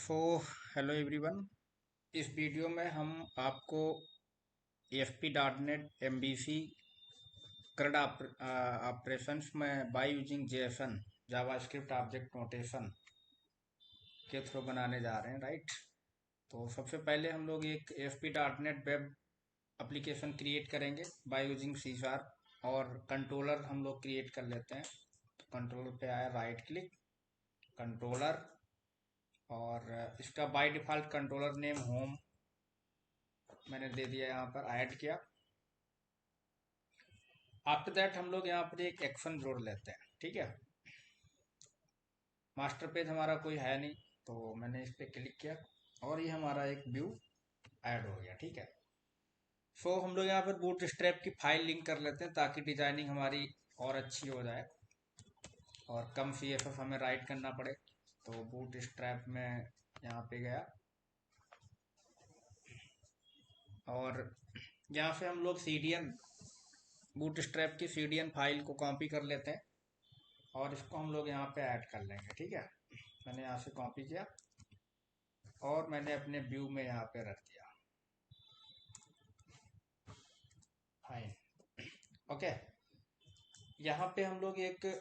सो hello everyone. इस video में हम आपको ASP dot net MVC CRUD operations में by using JSON JavaScript object notation के थ्रू बनाने जा रहे हैं, राइट। तो सबसे पहले हम लोग एक ASP dot net web application create करेंगे बाय यूजिंग C# और कंट्रोलर हम लोग क्रिएट कर लेते हैं। तो कंट्रोलर पे आया, राइट क्लिक, कंट्रोलर, और इसका by default controller name home मैंने दे दिया, यहाँ पर ऐड किया। आफ्टर दैट हम लोग यहाँ पर एक एक्शन जोड़ लेते हैं, ठीक है। मास्टर पेज हमारा कोई है नहीं, तो मैंने इस पर क्लिक किया और ये हमारा एक व्यू ऐड हो गया, ठीक है। सो हम लोग यहाँ पर बूट स्ट्रैप की फाइल लिंक कर लेते हैं ताकि डिजाइनिंग हमारी और अच्छी हो जाए और कम CSS हमें राइट करना पड़े। तो बूट स्ट्रैप में यहाँ पे गया और यहाँ से हम लोग CDN बूट स्ट्रैप की CDN फाइल को कॉपी कर लेते हैं और इसको हम लोग यहाँ पे ऐड कर लेंगे, ठीक है। मैंने यहाँ से कॉपी किया और मैंने अपने व्यू में यहाँ पे रख दिया, फाइन, ओके। यहाँ पे हम लोग एक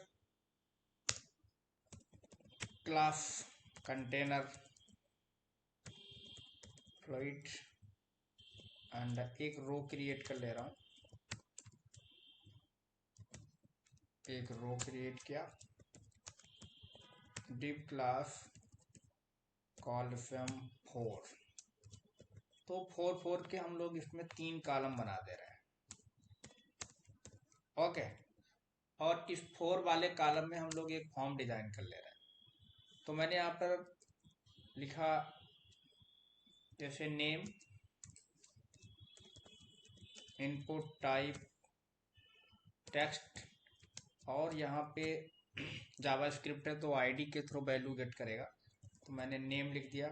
क्लास कंटेनर फ्लोइट एंड एक रो क्रिएट कर ले रहा हूँ। एक रो क्रिएट किया, डिव क्लास कॉलम 4। तो 4 के हम लोग इसमें 3 कॉलम बना दे रहे हैं, ओके। और इस 4 वाले कॉलम में हम लोग एक फॉर्म डिजाइन कर ले रहे हैं। तो मैंने यहाँ पर लिखा जैसे नेम, इनपुट टाइप टेक्स्ट, और यहाँ पे जावास्क्रिप्ट है तो आईडी के थ्रू वैल्यू गेट करेगा। तो मैंने नेम लिख दिया,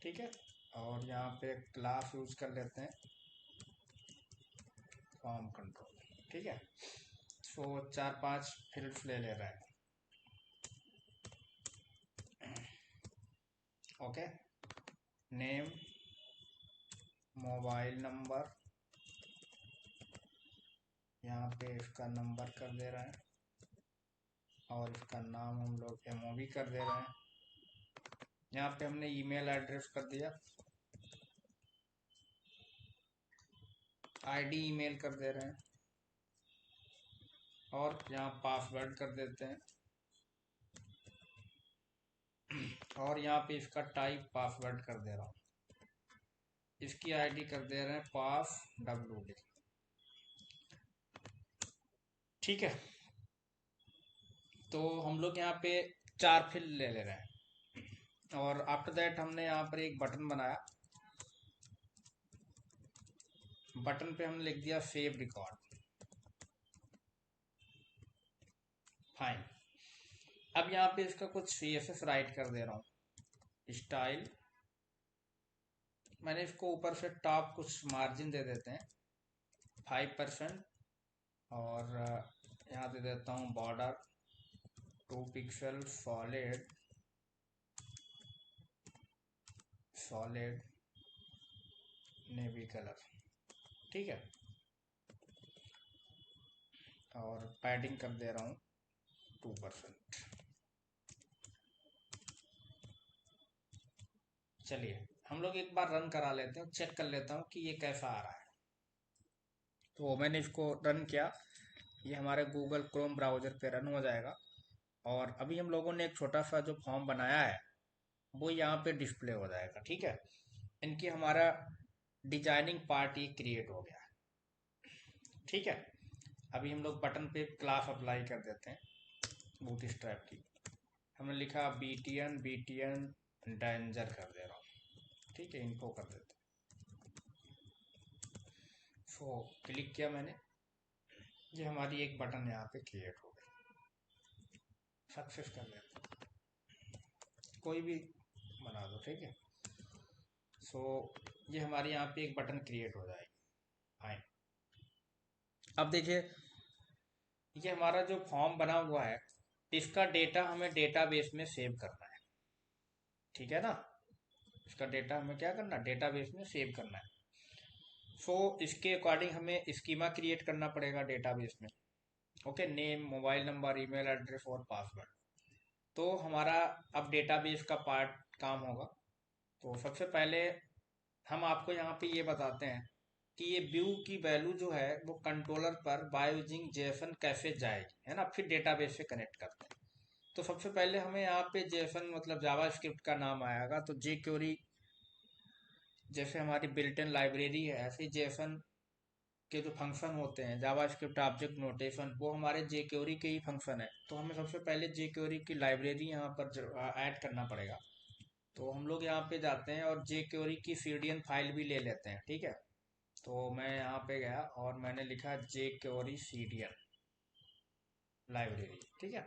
ठीक है। और यहाँ पे क्लास यूज कर लेते हैं फॉर्म कंट्रोल, ठीक है। सो 4-5 फील्ड्स ले ले रहा है, ओके। नेम, मोबाइल नंबर, यहाँ पे इसका नंबर कर दे रहे हैं और इसका नाम हम लोग MOV कर दे रहे हैं। यहाँ पे हमने ईमेल एड्रेस कर दिया, आईडी ईमेल कर दे रहे हैं और यहाँ पासवर्ड कर देते हैं और यहाँ पे इसका टाइप पासवर्ड कर दे रहा हूँ। इसकी आईडी कर दे रहे हैं पास WD, ठीक है। तो हम लोग यहाँ पे 4 फील्ड ले ले रहे हैं और आफ्टर दैट हमने यहाँ पर एक बटन बनाया। बटन पे हमने लिख दिया सेव रिकॉर्ड, फाइन। अब यहाँ पे इसका कुछ CSS राइट कर दे रहा हूँ। स्टाइल, मैंने इसको ऊपर से टॉप कुछ मार्जिन दे देते हैं 5%, और यहाँ दे देता हूँ border 2 pixel, solid solid navy colour, ठीक है। और पैडिंग कर दे रहा हूँ 2%। चलिए हम लोग एक बार रन करा लेते हैं, चेक कर लेता हूँ कि ये कैसा आ रहा है। तो मैंने इसको रन किया, ये हमारे गूगल क्रोम ब्राउजर पे रन हो जाएगा और अभी हम लोगों ने एक छोटा सा जो फॉर्म बनाया है वो यहाँ पे डिस्प्ले हो जाएगा, ठीक है। इनकी हमारा डिजाइनिंग पार्ट ये क्रिएट हो गया है, ठीक है। अभी हम लोग बटन पे क्लास अप्लाई कर देते हैं बूट स्ट्रैप की। हमने लिखा BTN डेंजर कर दे रहा हूँ, ठीक है। इनको कर देते हैं, सो क्लिक किया मैंने, ये हमारी एक बटन यहाँ पे क्रिएट हो गई। सक्सेस कर लेते हैं, कोई भी बना दो, ठीक है। सो ये हमारे यहाँ पे एक बटन क्रिएट हो जाएगी, फाइन। अब देखिए ये हमारा जो फॉर्म बना हुआ है इसका डेटा हमें डेटाबेस में सेव करना है, ठीक है ना। इसका डेटा हमें क्या करना, डेटाबेस में सेव करना है। सो इसके अकॉर्डिंग हमें स्कीमा क्रिएट करना पड़ेगा डेटाबेस में। Okay, name, mobile number, email address और पासवर्ड। तो हमारा अब डेटाबेस का पार्ट काम होगा। तो सबसे पहले हम आपको यहाँ पे ये बताते हैं कि ये व्यू की वैल्यू जो है वो कंट्रोलर पर बाय यूजिंग जेसन कैसे जाएगी, है ना। फिर डेटाबेस से कनेक्ट करते हैं। तो सबसे पहले हमें यहाँ पे जेसन मतलब जावा स्क्रिप्ट का नाम आएगा। तो जे क्वेरी जैसे हमारी बिल्ट इन लाइब्रेरी है, ऐसे ही जेसन के जो फंक्शन होते हैं जावा स्क्रिप्ट ऑब्जेक्ट नोटेशन, वो हमारे जे क्वेरी के ही फंक्शन है। तो हमें सबसे पहले जे क्वेरी की लाइब्रेरी यहाँ पर ऐड करना पड़ेगा। तो हम लोग यहाँ पे जाते हैं और जे क्वेरी की सीडीएन फाइल भी ले लेते हैं, ठीक है। तो मैं यहाँ पे गया और मैंने लिखा जे क्वेरी सीडीएन लाइब्रेरी, ठीक है।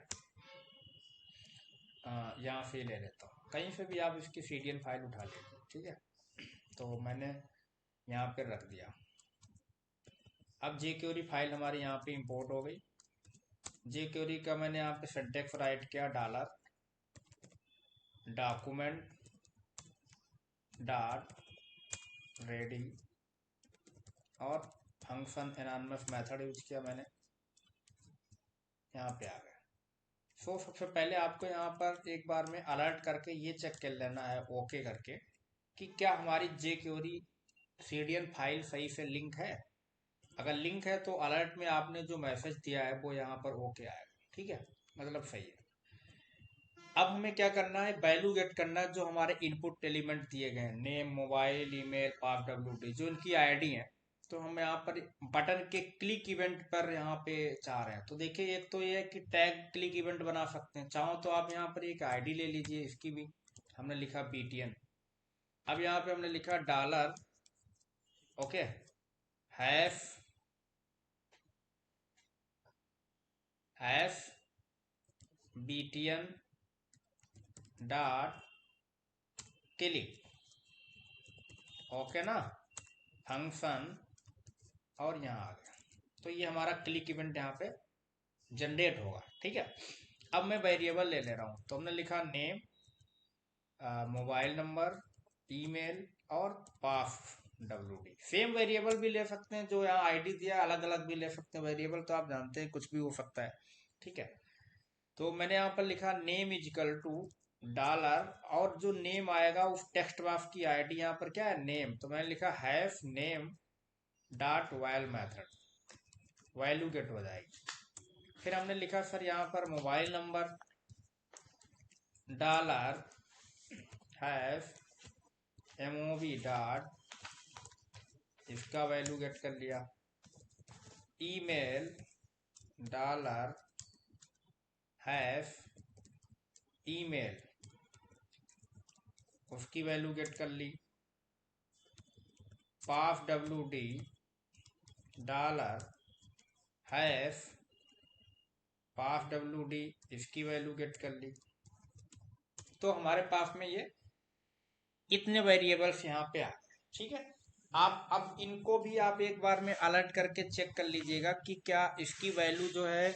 यहाँ से ले लेता हूँ, कहीं से भी आप इसकी सीडीएन फाइल उठा लीजिए, ठीक है। तो मैंने यहाँ पे रख दिया। अब जे क्वेरी फाइल हमारी यहाँ पे इंपोर्ट हो गई। जे क्वेरी का मैंने यहाँ पे सिंटैक्स राइट किया, डॉलर डॉक्यूमेंट डॉट रेडी और फंक्शन एनॉनिमस मेथड यूज किया मैंने, यहाँ पे आ गया। सो सबसे पहले आपको यहाँ पर एक बार में अलर्ट करके ये चेक कर लेना है, ओके करके, कि क्या हमारी जे क्वेरी सीडीएन फाइल सही से लिंक है। अगर लिंक है तो अलर्ट में आपने जो मैसेज दिया है वो यहाँ पर ओके आएगा, ठीक है, मतलब सही है। अब हमें क्या करना है, वैल्यू गेट करना है जो हमारे इनपुट एलिमेंट दिए गए हैं, नेम, मोबाइल, ईमेल, पासवर्ड, जो इनकी आईडी है। तो हम यहाँ पर बटन के क्लिक इवेंट पर यहाँ पे चाह रहे हैं। तो देखिए, एक तो ये है कि टैग क्लिक इवेंट बना सकते हैं, चाहो तो आप यहाँ पर एक आईडी ले लीजिए इसकी भी। हमने लिखा बीटीएन। अब यहाँ पे हमने लिखा dollar, okay, hash hash BTN dot click, okay ना, फंक्शन, और यहाँ आ गया। तो ये हमारा क्लिक इवेंट यहाँ पे जनरेट होगा, ठीक है। अब मैं वेरिएबल ले ले रहा हूँ। तो हमने लिखा नेम, मोबाइल नंबर, ईमेल और पासवर्ड। सेम वेरिएबल भी ले सकते हैं, जो यहाँ आईडी दिया अलग अलग भी ले सकते हैं। वेरिएबल तो आप जानते हैं कुछ भी हो सकता है, ठीक है। तो मैंने यहाँ पर लिखा नेम इजिकल टू डॉलर, और जो नेम आएगा उस टेक्स्ट बॉक्स की आईडी यहाँ पर क्या है, नेम। तो मैंने लिखा hash name dot while method, value gate हो जाएगी। फिर हमने लिखा सर यहाँ पर mobile number, dollar hash MOV dot, इसका वैल्यू गेट कर लिया। ईमेल डॉलर हैश ईमेल, उसकी वैल्यू गेट कर ली। पासवर्ड डॉलर हैश पासवर्ड, इसकी वैल्यू गेट कर ली। तो हमारे पास में ये इतने वेरिएबल्स यहाँ पे आ गए, ठीक है। आप अब इनको भी आप एक बार में अलर्ट करके चेक कर लीजिएगा कि क्या इसकी वैल्यू जो है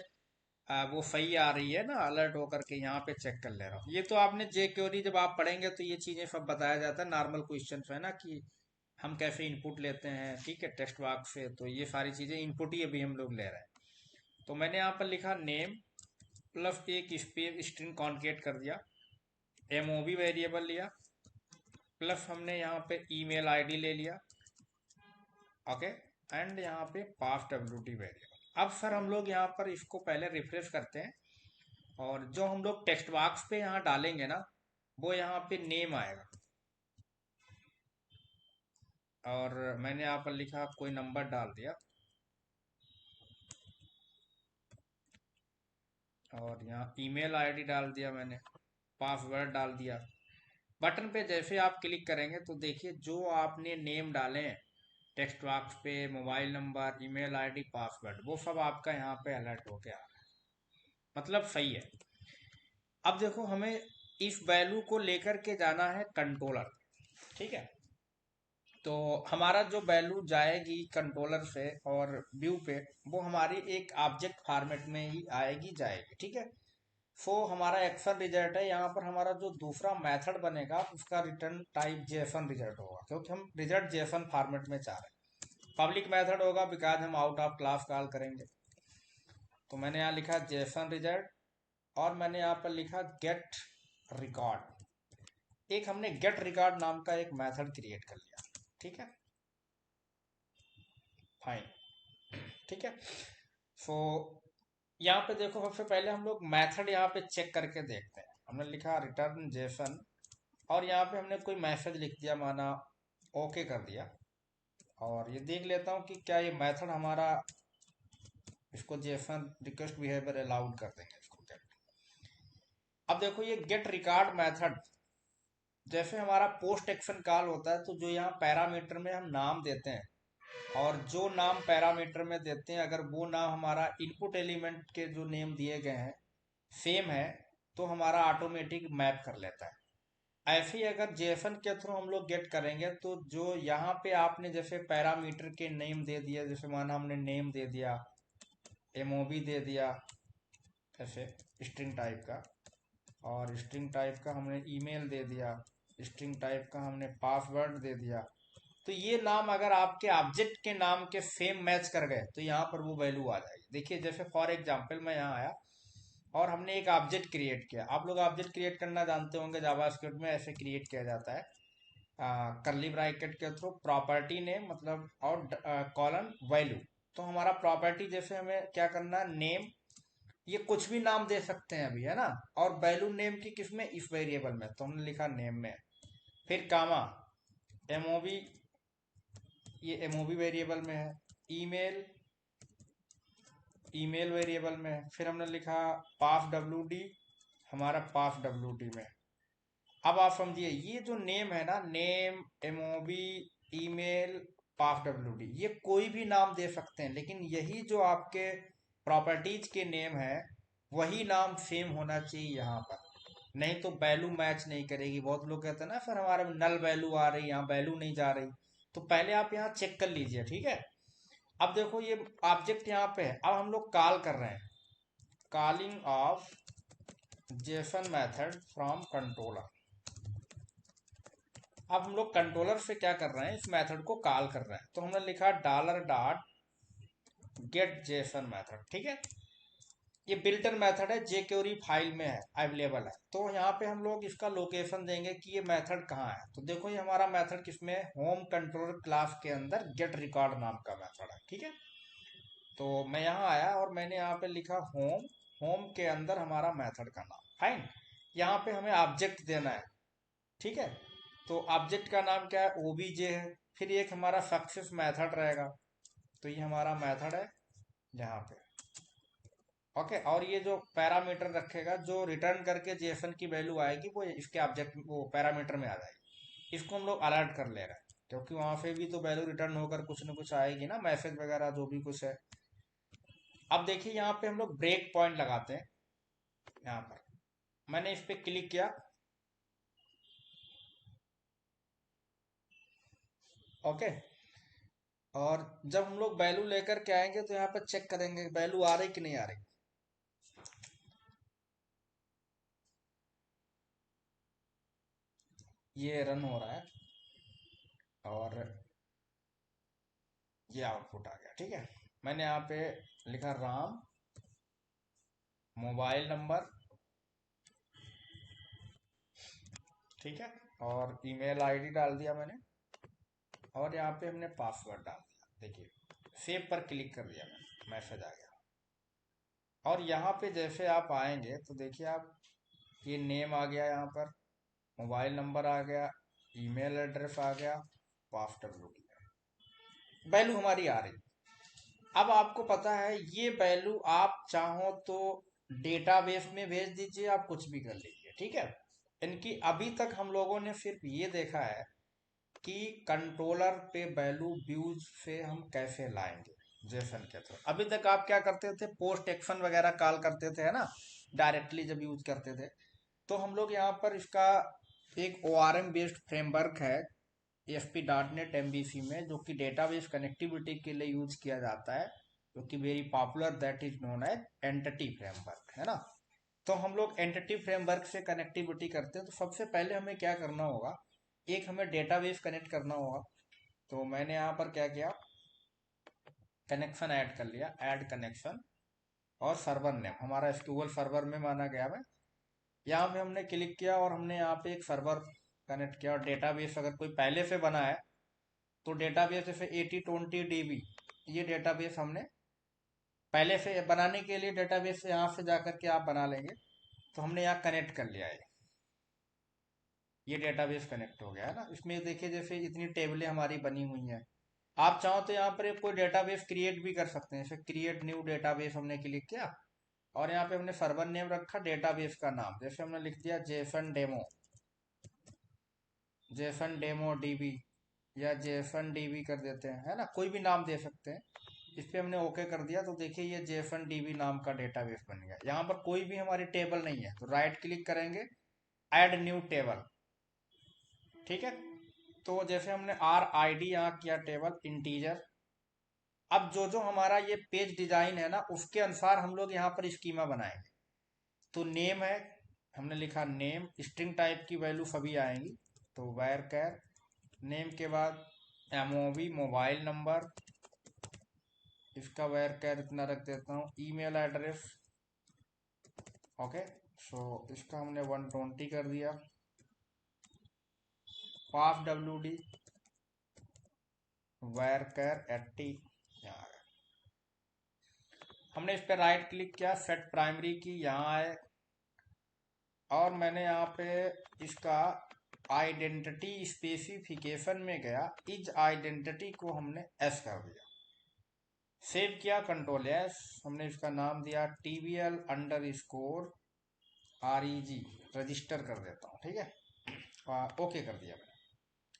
वो सही आ रही है ना। अलर्ट होकर के यहाँ पे चेक कर ले रहा हूँ। ये तो आपने जे क्वेरी जब आप पढ़ेंगे तो ये चीजें सब बताया जाता है, नॉर्मल क्वेश्चन है ना, कि हम कैसे इनपुट लेते हैं, ठीक है, टेक्स्ट बॉक्स से। तो ये सारी चीजें इनपुट ही अभी हम लोग ले रहे हैं। तो मैंने यहाँ पर लिखा नेम प्लस एक स्पेस स्ट्रिंग कॉन्केट कर दिया, एमओबी वेरिएबल लिया, प्लस हमने यहाँ पे ईमेल आईडी ले लिया, ओके, एंड यहाँ पे पासवर्ड वेरिएबल। अब सर हम लोग यहाँ पर इसको पहले रिफ्रेश करते हैं, और जो हम लोग टेक्स्ट बॉक्स पे यहाँ डालेंगे ना, वो यहाँ पे नेम आएगा। और मैंने यहाँ पर लिखा कोई नंबर डाल दिया, और यहाँ ईमेल आईडी डाल दिया मैंने, पासवर्ड डाल दिया। बटन पे जैसे आप क्लिक करेंगे तो देखिए जो आपने नेम डाले हैं टेक्स्ट बॉक्स पे, mobile number, email ID, password, वो सब आपका यहाँ पे अलर्ट हो गया, मतलब सही है। अब देखो हमें इस वैल्यू को लेकर के जाना है कंट्रोलर, ठीक है। तो हमारा जो वैल्यू जाएगी कंट्रोलर से और व्यू पे, वो हमारी एक ऑब्जेक्ट फॉर्मेट में ही आएगी जाएगी, ठीक है। सो हमारा एक्शन रिजल्ट है, यहाँ पर हमारा जो दूसरा मेथड बनेगा उसका रिटर्न टाइप जेसन रिजल्ट होगा, क्योंकि हम रिजल्ट जेसन फॉर्मेट में चाह रहे हैं। पब्लिक मेथड होगा बिकॉज हम आउट ऑफ क्लास कॉल करेंगे। तो मैंने यहाँ लिखा जेसन रिजल्ट और मैंने यहाँ पर लिखा गेट रिकॉर्ड। एक हमने गेट रिकॉर्ड नाम का एक मेथड क्रिएट कर लिया। ठीक है, फाइन। ठीक है, सो यहाँ पे देखो, सबसे पहले हम लोग मेथड यहाँ पे चेक करके देखते हैं। हमने लिखा रिटर्न जेसन और यहाँ पे हमने कोई मैसेज लिख दिया, माना ओके कर दिया। और ये देख लेता हूँ कि क्या ये मेथड हमारा इसको जेसन रिक्वेस्ट बिहेवियर अलाउड कर देंगे इसको गेट। अब देखो ये गेट रिकॉर्ड मेथड, जैसे हमारा पोस्ट एक्शन कॉल होता है, तो जो यहाँ पैरामीटर में हम नाम देते हैं और जो नाम पैरामीटर में देते हैं, अगर वो नाम हमारा इनपुट एलिमेंट के जो नेम दिए गए हैं सेम है, तो हमारा ऑटोमेटिक मैप कर लेता है। ऐसे ही अगर जेसन के थ्रू हम लोग गेट करेंगे, तो जो यहाँ पे आपने जैसे पैरामीटर के नेम दे दिया, जैसे माना हमने नेम दे दिया, एमओबी दे दिया, ऐसे स्ट्रिंग टाइप का, और स्ट्रिंग टाइप का हमने ईमेल दे दिया, स्ट्रिंग टाइप का हमने पासवर्ड दे दिया, तो ये नाम अगर आपके ऑब्जेक्ट के नाम के सेम मैच कर गए तो यहाँ पर वो वैल्यू आ जाएगी। देखिए जैसे फॉर एग्जांपल मैं यहाँ आया और हमने एक ऑब्जेक्ट क्रिएट किया। आप लोग ऑब्जेक्ट क्रिएट करना जानते होंगे, जावास्क्रिप्ट में ऐसे क्रिएट किया जाता है कर्ली ब्रैकेट के थ्रू, प्रॉपर्टी नेम मतलब और कॉलन वैल्यू। तो हमारा प्रॉपर्टी जैसे हमें क्या करना है, नेम, ये कुछ भी नाम दे सकते हैं अभी, है ना। और वैल्यू नेम की किस में, इस वेरिएबल में, तो हमने लिखा नेम में। फिर कामा, एमओबी, ये एमओबी वेरिएबल में है। ईमेल, ईमेल वेरिएबल में है। फिर हमने लिखा पास डब्ल्यू डी, हमारा पास डब्ल्यू डी में। अब आप समझिए ये जो नेम है ना, नेम, एमओबी, ईमेल, पास डब्ल्यू डी, ये कोई भी नाम दे सकते हैं, लेकिन यही जो आपके प्रॉपर्टीज के नेम है वही नाम सेम होना चाहिए यहाँ पर, नहीं तो वैल्यू मैच नहीं करेगी। बहुत लोग कहते हैं ना सर हमारे में नल वैल्यू आ रही, यहाँ वैल्यू नहीं जा रही। तो पहले आप यहाँ चेक कर लीजिए, ठीक है। अब देखो ये ऑब्जेक्ट यहाँ पे है, अब हम लोग कॉल कर रहे हैं, calling of Jason method from controller. अब हम लोग कंट्रोलर से क्या कर रहे हैं, इस मेथड को कॉल कर रहे हैं। तो हमने लिखा dollar dot gate Jason method. ठीक है, ये बिल्टन मेथड है, jQuery फाइल में है, अवेलेबल है। तो यहाँ पे हम लोग इसका लोकेशन देंगे कि ये मेथड कहाँ है। तो देखो ये हमारा मेथड किसमें है, होम कंट्रोलर क्लास के अंदर गेट रिकॉर्ड नाम का मेथड है। ठीक है, तो मैं यहाँ आया और मैंने यहाँ पे लिखा होम, होम के अंदर हमारा मेथड का नाम, फाइन। यहाँ पे हमें ऑब्जेक्ट देना है, ठीक है। तो ऑब्जेक्ट का नाम क्या है, ओबीजे है। फिर एक हमारा सक्सेस मेथड रहेगा, तो ये हमारा मेथड है यहाँ पे, ओके। और ये जो पैरामीटर रखेगा, जो रिटर्न करके जेसन की वैल्यू आएगी वो इसके ऑब्जेक्ट वो पैरामीटर में आ जाएगी। इसको हम लोग अलर्ट कर ले रहे हैं, क्योंकि वहां पे भी तो वैल्यू रिटर्न होकर कुछ ना कुछ आएगी ना, मैसेज वगैरह जो भी कुछ है। अब देखिए यहाँ पे हम लोग ब्रेक पॉइंट लगाते हैं। यहाँ पर मैंने इस पे क्लिक किया, ओके। और जब हम लोग वैल्यू लेकर के आएंगे तो यहाँ पर चेक करेंगे वैल्यू आ रही कि नहीं आ रही। ये रन हो रहा है और ये आउटपुट आ गया, ठीक है। मैंने यहाँ पे लिखा राम, मोबाइल नंबर, ठीक है, और ईमेल आईडी डाल दिया मैंने, और यहाँ पे हमने पासवर्ड डाल दिया। देखिए सेव पर क्लिक कर दिया मैंने, मैसेज आ गया। और यहाँ पे जैसे आप आएंगे तो देखिए आप, ये नेम आ गया, यहाँ पर मोबाइल नंबर आ गया, ईमेल एड्रेस आ गया, पासवर्ड, वैल्यू हमारी आ रही। अब आपको पता है ये वैल्यू आप चाहो तो डेटाबेस में भेज दीजिए, आप कुछ भी कर लीजिए, ठीक है। इनकी अभी तक हम लोगों ने सिर्फ ये देखा है कि कंट्रोलर पे वैल्यू व्यूज से हम कैसे लाएंगे जेसन के थ्रू। अभी तक आप क्या करते थे, पोस्ट एक्शन वगैरह कॉल करते थे, है ना, डायरेक्टली जब यूज करते थे। तो हम लोग यहाँ पर इसका एक ORM बेस्ड फ्रेमवर्क है ASP.NET MVC में, जो कि डेटाबेस कनेक्टिविटी के लिए यूज किया जाता है, जो कि very popular, that is known as entity framework, है ना। तो हम लोग एंटिटी फ्रेमवर्क से कनेक्टिविटी करते हैं। तो सबसे पहले हमें क्या करना होगा, एक हमें डेटाबेस कनेक्ट करना होगा। तो मैंने यहाँ पर क्या किया, कनेक्शन ऐड कर लिया, ऐड कनेक्शन, और सर्वर नेम हमारा एसक्यूएल सर्वर में माना गया है। यहाँ पे हमने क्लिक किया और हमने यहाँ पे एक सर्वर कनेक्ट किया। और डेटाबेस अगर कोई पहले से बना है तो डेटाबेस जैसे 8020 DB, ये डेटाबेस हमने पहले से बनाने के लिए डेटाबेस यहाँ से जाकर के आप बना लेंगे। तो हमने यहाँ कनेक्ट कर लिया है, ये डेटाबेस कनेक्ट हो गया है ना। इसमें देखिए जैसे इतनी टेबलें हमारी बनी हुई हैं। आप चाहो तो यहाँ पर एक कोई डेटाबेस क्रिएट भी कर सकते हैं। जैसे क्रिएट न्यू डेटाबेस हमने क्लिक किया और यहाँ पे हमने सर्वर नेम रखा, डेटाबेस का नाम जैसे हमने लिख दिया जेसन डेमो डीबी, या जेसन डीबी कर देते हैं, है ना, कोई भी नाम दे सकते हैं। इस पे हमने ओके कर दिया तो देखिए ये जेसन डीबी नाम का डेटाबेस बन गया। यहाँ पर कोई भी हमारी टेबल नहीं है तो राइट क्लिक करेंगे, ऐड न्यू टेबल, ठीक है। तो जैसे हमने RID यहाँ किया, टेबल इंटीजर। अब जो जो हमारा ये पेज डिजाइन है ना, उसके अनुसार हम लोग यहाँ पर स्कीमा बनाएंगे। तो नेम है, हमने लिखा नेम, स्ट्रिंग टाइप की वैल्यू सभी आएंगी। तो वायर कैर नेम के बाद MOV मोबाइल नंबर, इसका वायर कैर इतना रख देता हूँ, ईमेल एड्रेस, ओके। सो इसका हमने 120 कर दिया, पास WD, वायर कैर 80, यहाँ हमने इस पर राइट क्लिक किया, सेट प्राइमरी की, यहाँ आए और मैंने यहाँ पे इसका आइडेंटिटी स्पेसिफिकेशन में गया, इज आइडेंटिटी को हमने S कर दिया, सेव किया, कंट्रोल S, हमने इसका नाम दिया TBL_REG, रजिस्टर कर देता हूँ, ठीक है। ओके कर दिया मैंने।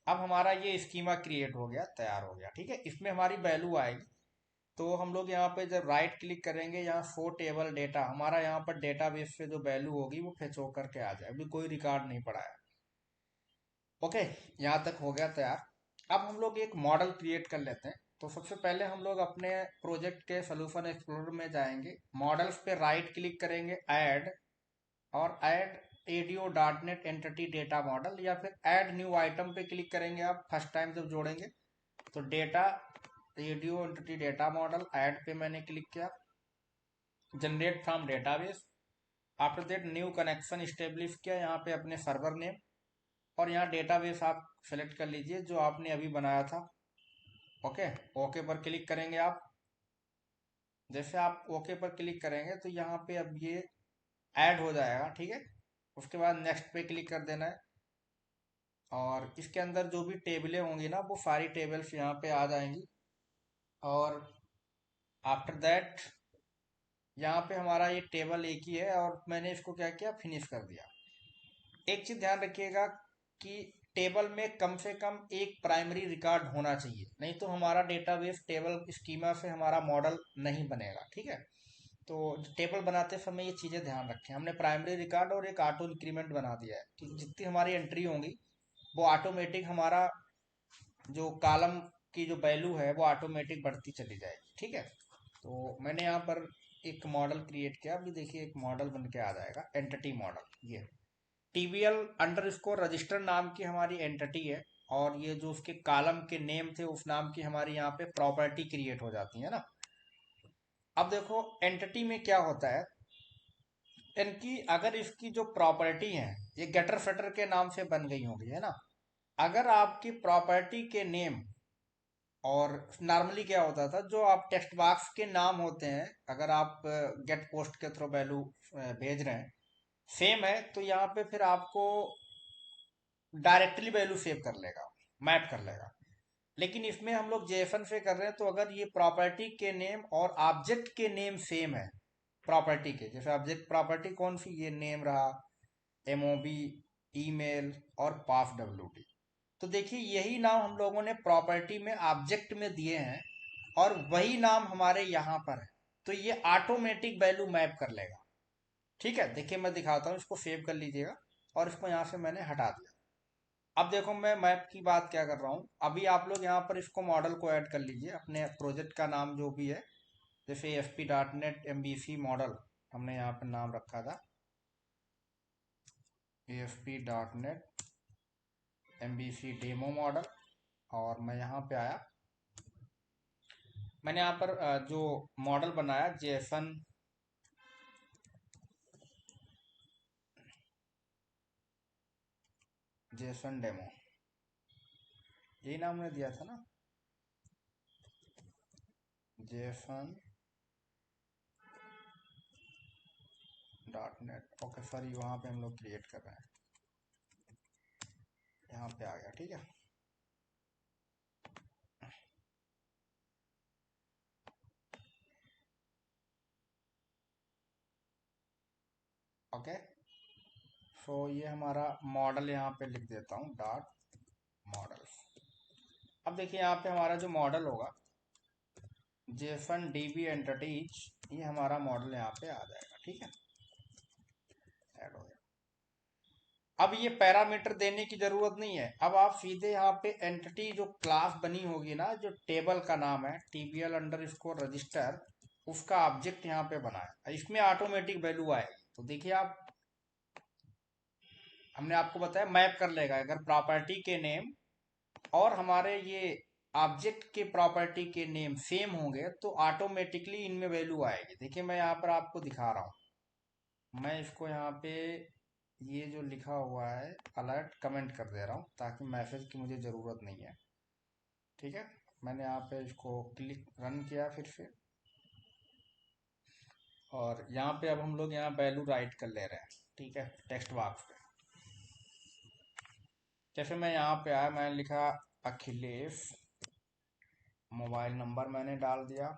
अब हमारा ये स्कीमा क्रिएट हो गया, तैयार हो गया, ठीक है। इसमें हमारी वैल्यू आएगी। तो हम लोग यहाँ पे जब राइट क्लिक करेंगे, यहाँ शो टेबल डेटा, हमारा यहाँ पर डेटाबेस से जो वैल्यू होगी वो फेच होकर के आ जाए। अभी कोई रिकॉर्ड नहीं पड़ा है, ओके। यहाँ तक हो गया तैयार। अब हम लोग एक मॉडल क्रिएट कर लेते हैं। तो सबसे पहले हम लोग अपने प्रोजेक्ट के सोल्यूशन एक्सप्लोरर में जाएंगे, मॉडल्स पे राइट क्लिक करेंगे, ऐड, और add ADO dot net entity data model, या फिर ऐड न्यू आइटम पे क्लिक करेंगे आप फर्स्ट टाइम जब जोड़ेंगे। तो data ADO entity data model, add पे मैंने क्लिक किया, generate from database, after that new connection establish किया, यहाँ पे अपने सर्वर नेम, और यहाँ डेटाबेस आप सेलेक्ट कर लीजिए जो आपने अभी बनाया था, ओके। ओके पर क्लिक करेंगे आप। जैसे आप ओके पर क्लिक करेंगे तो यहाँ पे अब ये ऐड हो जाएगा, ठीक है। उसके बाद नेक्स्ट पे क्लिक कर देना है और इसके अंदर जो भी टेबलें होंगी ना, वो सारी टेबल्स यहाँ पे आ जाएंगी। और आफ्टर दैट यहाँ पे हमारा ये टेबल एक ही है और मैंने इसको क्या किया, फिनिश कर दिया। एक चीज ध्यान रखिएगा कि टेबल में कम से कम एक प्राइमरी रिकॉर्ड होना चाहिए, नहीं तो हमारा डेटाबेस टेबल स्कीमा से हमारा मॉडल नहीं बनेगा, ठीक है। तो टेबल बनाते समय ये चीजें ध्यान रखें। हमने प्राइमरी रिकॉर्ड और एक ऑटो इंक्रीमेंट बना दिया है कि जितनी हमारी एंट्री होंगी वो ऑटोमेटिक हमारा जो कॉलम की जो वैल्यू है वो ऑटोमेटिक बढ़ती चली जाएगी, ठीक है। तो मैंने यहाँ पर एक मॉडल क्रिएट किया, अभी देखिए एक मॉडल बन के आ जाएगा, एंटिटी मॉडल। ये TBL_रजिस्टर नाम की हमारी एंटिटी है और ये जो उसके कॉलम के नेम थे उस नाम की हमारी यहाँ पे प्रॉपर्टी क्रिएट हो जाती है ना। अब देखो एंटिटी में क्या होता है, इनकी अगर इसकी जो प्रॉपर्टी है ये गेटर सेटर के नाम से बन गई होगी, है ना। अगर आपकी प्रॉपर्टी के नेम, और नॉर्मली क्या होता था, जो आप टेक्स्ट बॉक्स के नाम होते हैं, अगर आप गेट पोस्ट के थ्रू वैल्यू भेज रहे हैं, सेम है, तो यहाँ पे फिर आपको डायरेक्टली वैल्यू सेव कर लेगा, मैप कर लेगा। लेकिन इसमें हम लोग जेसन से कर रहे हैं, तो अगर ये प्रॉपर्टी के नेम और ऑब्जेक्ट के नेम सेम है, प्रॉपर्टी के जैसे ऑब्जेक्ट प्रॉपर्टी कौन सी, ये नेम रहा, MOB, ईमेल और पास WD। तो देखिए यही नाम हम लोगों ने प्रॉपर्टी में ऑब्जेक्ट में दिए हैं और वही नाम हमारे यहाँ पर है, तो ये ऑटोमेटिक वैल्यू मैप कर लेगा, ठीक है। देखिए मैं दिखाता हूँ, इसको सेव कर लीजिएगा और इसको यहाँ से मैंने हटा दिया। अब देखो मैं मैप की बात क्या कर रहा हूँ, अभी आप लोग यहाँ पर इसको मॉडल को ऐड कर लीजिए, अपने प्रोजेक्ट का नाम जो भी है, जैसे ASP.NET MVC मॉडल हमने यहाँ पर नाम रखा था, ASP.NET MVC डेमो मॉडल। और मैं यहाँ पे आया, मैंने यहाँ पर जो मॉडल बनाया जेसन डेमो, यही नाम ने दिया था ना, जेसन .NET। ओके सॉरी, वहाँ पे हम लोग क्रिएट कर रहे हैं, यहाँ पे आ गया, ठीक है। ओके, सो ये हमारा मॉडल यहाँ पे लिख देता हूँ, डॉट मॉडल्स। अब देखिए यहाँ पे हमारा जो मॉडल होगा जेसन DB एंटिटीज, ये हमारा मॉडल यहाँ पे आ जाएगा, ठीक है, ऐड हो गया। अब ये पैरामीटर देने की जरूरत नहीं है, अब आप सीधे यहाँ पे एंटिटी जो क्लास बनी होगी ना, जो टेबल का नाम है TBL_रजिस्टर, उसका ऑब्जेक्ट यहाँ पे बनाए, इसमें ऑटोमेटिक वैल्यू आएगी। तो देखिए आप, हमने आपको बताया मैप कर लेगा, अगर प्रॉपर्टी के नेम और हमारे ये ऑब्जेक्ट के प्रॉपर्टी के नेम सेम होंगे तो ऑटोमेटिकली इनमें वैल्यू आएगी। देखिए मैं यहाँ पर आपको दिखा रहा हूँ, मैं इसको यहाँ पे ये जो लिखा हुआ है अलर्ट कमेंट कर दे रहा हूँ ताकि मैसेज की मुझे ज़रूरत नहीं है, ठीक है। मैंने यहाँ पे इसको क्लिक रन किया फिर से, और यहाँ पे अब हम लोग यहाँ वैल्यू राइट कर ले रहे हैं, ठीक है, टेक्स्ट बॉक्स पे। जैसे मैं यहाँ पे आया, मैंने लिखा अखिलेश, मोबाइल नंबर मैंने डाल दिया,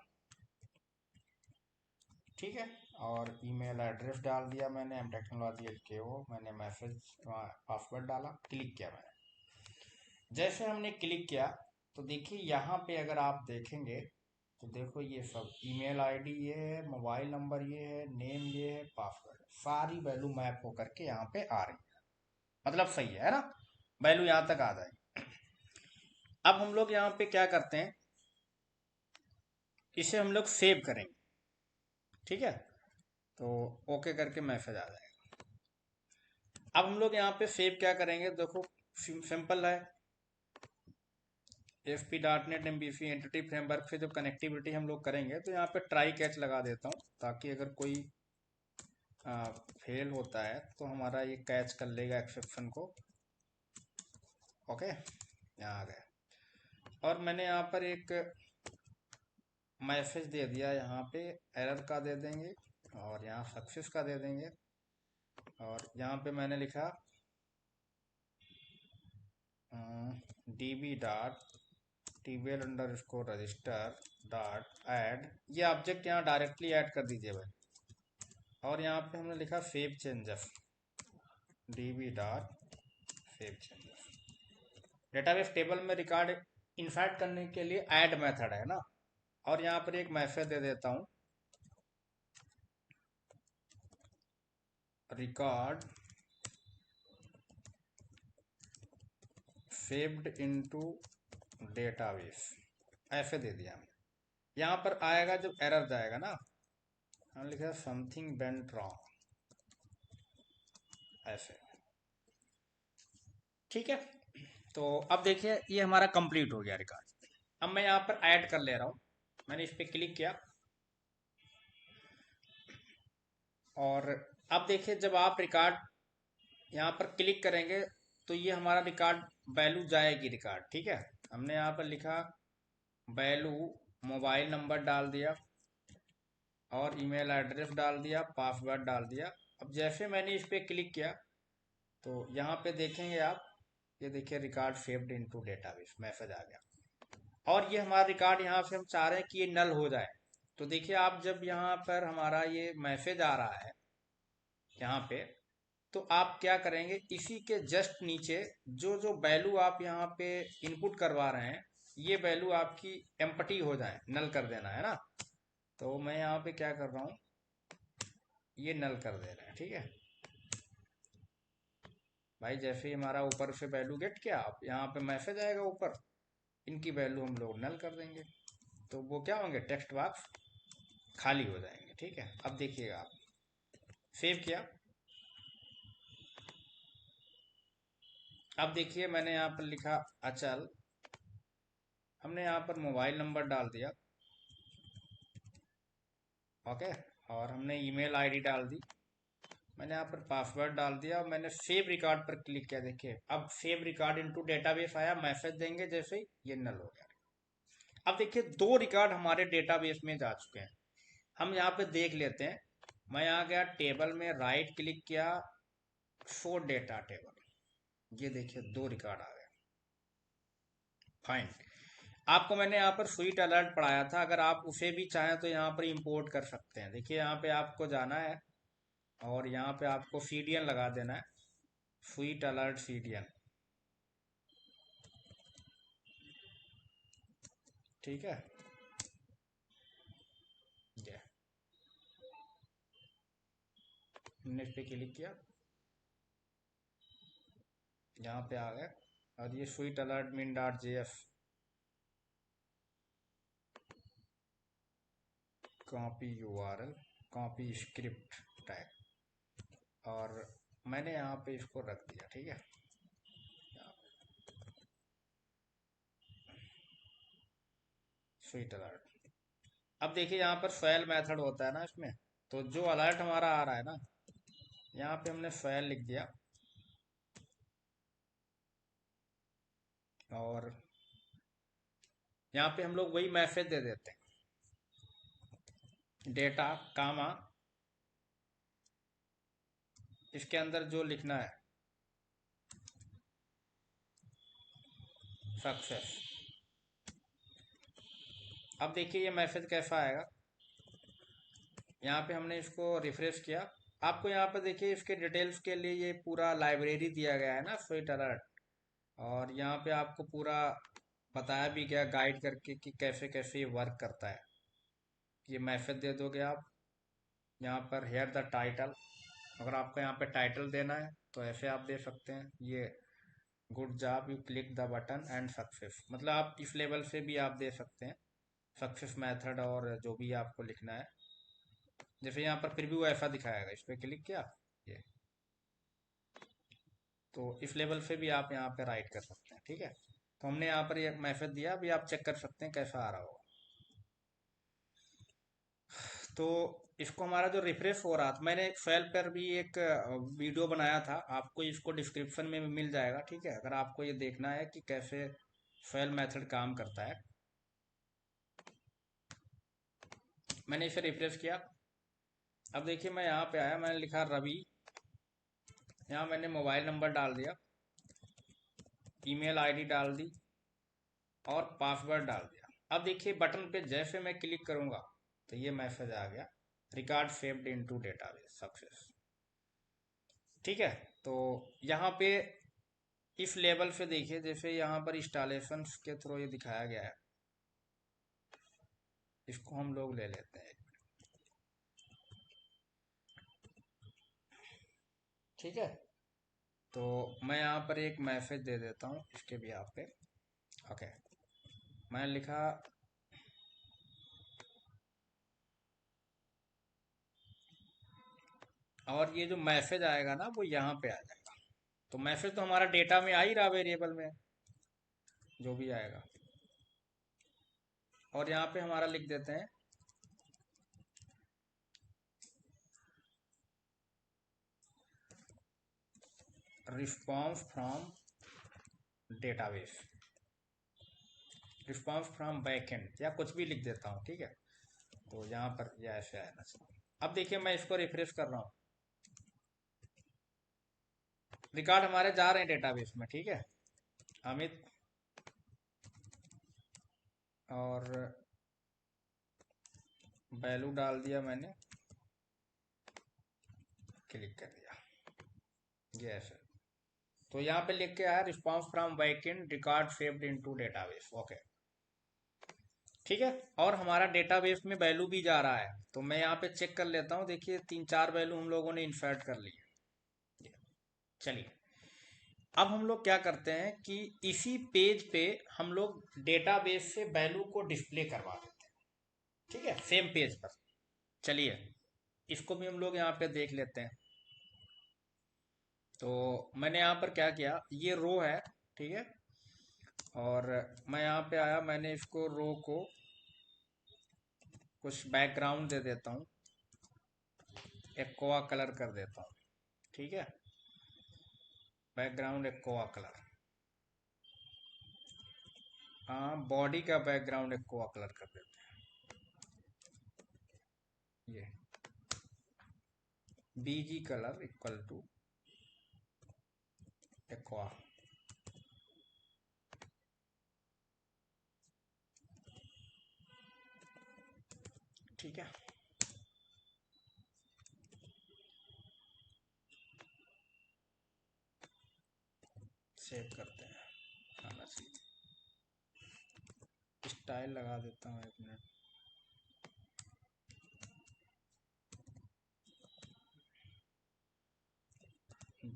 ठीक है, और ईमेल एड्रेस डाल दिया मैंने mtechnology@ko, मैंने मैसेज पासवर्ड डाला, क्लिक किया मैंने। जैसे हमने क्लिक किया तो देखिए यहाँ पे अगर आप देखेंगे तो देखो ये सब ईमेल आईडी ये है, मोबाइल नंबर ये है, नेम ये है, पासवर्ड, सारी वैल्यू मैप होकर के यहाँ पे आ रही है, मतलब सही है ना, वैल्यू यहाँ तक आ जाएगी। अब हम लोग यहाँ पे क्या करते हैं, इसे हम लोग सेव करेंगे, ठीक है, तो ओके करके मैसेज आ जाएगा। अब हम लोग यहाँ पे सेव क्या करेंगे, देखो सिंपल है, ASP.NET MVC एंटिटी फ्रेमवर्क से जब कनेक्टिविटी हम लोग करेंगे तो यहाँ पे ट्राई कैच लगा देता हूँ, ताकि अगर कोई फेल होता है तो हमारा ये कैच कर लेगा एक्सेप्शन को। ओके, यहाँ आ गया, और मैंने यहाँ पर एक मैसेज दे दिया, यहाँ पे एरर का दे देंगे और यहाँ सक्सेस का दे देंगे, और यहाँ पे मैंने लिखा db.tbl_register.add, ये ऑब्जेक्ट यहाँ डायरेक्टली ऐड कर दीजिए भाई। और यहाँ पे हमने लिखा save changes, db.saveChanges, database table में रिकॉर्ड इंसर्ट करने के लिए ऐड मेथड है ना। और यहाँ पर एक मैसेज दे देता हूँ, रिकॉर्ड सेव्ड इनटू डेटाबेस, ऐसे दे दिया हमने। यहाँ पर आएगा जब एरर जाएगा ना, हम लिखा समथिंग वेंट रॉन्ग, ऐसे, ठीक है। तो अब देखिए ये हमारा कंप्लीट हो गया रिकॉर्ड। अब मैं यहाँ पर ऐड कर ले रहा हूँ, मैंने इस पर क्लिक किया, और अब देखिए जब आप रिकॉर्ड यहाँ पर क्लिक करेंगे तो ये हमारा रिकॉर्ड वैल्यू जाएगी रिकॉर्ड, ठीक है। हमने यहाँ पर लिखा वैल्यू, मोबाइल नंबर डाल दिया और ईमेल एड्रेस डाल दिया, पासवर्ड डाल दिया। अब जैसे मैंने इस पर क्लिक किया तो यहाँ पे देखेंगे आप, ये देखिए record saved into database message आ गया। और ये हमारा रिकॉर्ड यहाँ से हम चाह रहे हैं कि ये नल हो जाए, तो देखिए आप जब यहाँ पर हमारा ये मैसेज आ रहा है यहाँ पे, तो आप क्या करेंगे, इसी के जस्ट नीचे जो जो वैल्यू आप यहाँ पे इनपुट करवा रहे हैं, ये वैल्यू आपकी एम्प्टी हो जाए, नल कर देना है ना। तो मैं यहाँ पे क्या कर रहा हूँ, ये नल कर दे रहे हैं, ठीक है भाई। जैसे ही हमारा ऊपर से वैल्यू गेट किया, आप यहाँ पे मैसेज आएगा ऊपर, इनकी वैल्यू हम लोग नल कर देंगे, तो वो क्या होंगे, टेक्स्ट बॉक्स खाली हो जाएंगे, ठीक है। अब देखिएगा आप, सेव किया, अब देखिए मैंने यहाँ पर लिखा अचल, हमने यहाँ पर मोबाइल नंबर डाल दिया। ओके, और हमने ईमेल आईडी डाल दी, मैंने यहाँ पर पासवर्ड डाल दिया और मैंने सेव रिकॉर्ड पर क्लिक किया। देखिए अब सेव रिकॉर्ड इनटू डेटाबेस आया, मैसेज देंगे जैसे ही ये नल हो गया। अब देखिए 2 रिकॉर्ड हमारे डेटाबेस में जा चुके हैं। हम यहाँ पे देख लेते हैं। मैं यहाँ गया टेबल में, राइट क्लिक किया, शो डेटा टेबल, ये देखिए 2 रिकॉर्ड आ गए। फाइन। आपको मैंने यहाँ पर स्वीट अलर्ट पढ़ाया था, अगर आप उसे भी चाहें तो यहाँ पर इंपोर्ट कर सकते हैं। देखिए यहाँ पे आपको जाना है और यहाँ पे आपको सीडीएन लगा देना है, स्वीट अलर्ट सीडीएन। ठीक है, ये हमने इस पे क्लिक किया, यहाँ पे आ गए और ये sweet alert min dot js copy URL, copy script tag, और मैंने यहाँ पे इसको रख दिया। ठीक है, स्वीट अलर्ट। अब देखिए यहाँ पर फेल मेथड होता है ना इसमें, तो जो अलर्ट हमारा आ रहा है ना, यहाँ पे हमने फेल लिख दिया और यहाँ पे हम लोग वही मैसेज दे देते हैं, डेटा कामा, इसके अंदर जो लिखना है सक्सेस। अब देखिए ये मैसेज कैसा आएगा, यहाँ पे हमने इसको रिफ्रेश किया। आपको यहाँ पे देखिए इसके डिटेल्स के लिए ये पूरा लाइब्रेरी दिया गया है ना स्वीट अलर्ट, और यहाँ पे आपको पूरा बताया भी गया गाइड करके कि कैसे कैसे ये वर्क करता है। ये मैसेज दे दोगे आप यहाँ पर, हेयर द टाइटल, अगर आपको यहाँ पे टाइटल देना है तो ऐसे आप दे सकते हैं, ये good job you click the button and success, मतलब आप इस लेवल से भी आप दे सकते हैं सक्सेस मेथड और जो भी आपको लिखना है। जैसे यहाँ पर प्रीव्यू ऐसा दिखाएगा, इस पर क्लिक किया ये, तो इस लेवल से भी आप यहाँ पे राइट कर सकते हैं। ठीक है, तो हमने यहाँ पर ये मैसेज दिया, अभी आप चेक कर सकते हैं कैसा आ रहा होगा। तो इसको हमारा जो रिफ्रेश हो रहा था, मैंने एक्सेल पर भी एक वीडियो बनाया था, आपको इसको डिस्क्रिप्शन में भी मिल जाएगा। ठीक है, अगर आपको ये देखना है कि कैसे फेल मेथड काम करता है। मैंने इसे रिफ्रेश किया, अब देखिए मैं यहाँ पे आया, मैंने लिखा रवि, यहाँ मैंने मोबाइल नंबर डाल दिया, ईमेल आईडी डाल दी और पासवर्ड डाल दिया। अब देखिए बटन पे जैसे मैं क्लिक करूंगा तो ये मैसेज आ गया, record saved into database success. ठीक है, तो यहाँ पे इस लेवल से देखिए, जैसे यहाँ पर इंस्टॉलेशन के थ्रू ये दिखाया गया है, इसको हम लोग ले लेते हैं। ठीक है, तो मैं यहाँ पर एक मैसेज दे देता हूँ इसके भी यहाँ पे। ओके, मैंने लिखा और ये जो मैसेज आएगा ना वो यहाँ पे आ जाएगा। तो मैसेज तो हमारा डेटा में आ ही रहा, वेरिएबल में जो भी आएगा, और यहाँ पे हमारा लिख देते हैं response from database, response from backend, या कुछ भी लिख देता हूँ। ठीक है, तो यहाँ पर यह ऐसे आना चाहिए। अब देखिए मैं इसको रिफ्रेश कर रहा हूँ, रिकॉर्ड हमारे जा रहे हैं डेटाबेस में। ठीक है, अमित और वैल्यू डाल दिया मैंने, क्लिक कर दिया, ये ऐसे। तो यहाँ पे लिख के आया response from backend, record saved into database. Okay, ठीक है, और हमारा डेटाबेस में वैल्यू भी जा रहा है, तो मैं यहाँ पे चेक कर लेता हूँ। देखिए 3-4 वैल्यू हम लोगों ने इंसर्ट कर ली है। चलिए अब हम लोग क्या करते हैं कि इसी पेज पे हम लोग डेटाबेस से वैल्यू को डिस्प्ले करवा देते हैं। ठीक है, सेम पेज पर। चलिए इसको भी हम लोग यहाँ पे देख लेते हैं। तो मैंने यहाँ पर क्या किया, ये रो है, ठीक है, और मैं यहाँ पे आया, मैंने इसको रो को कुछ बैकग्राउंड दे देता हूँ, एक्वा कलर कर देता हूँ, ठीक है, बैकग्राउंड एक्वा कलर। हाँ, बॉडी का बैकग्राउंड एक्वा कलर कर देते हैं, ये BG colour equal to aqua, ठीक है। सेव करते हैं, आना चाहिए, स्टाइल लगा देता हूँ, 1 मिनट।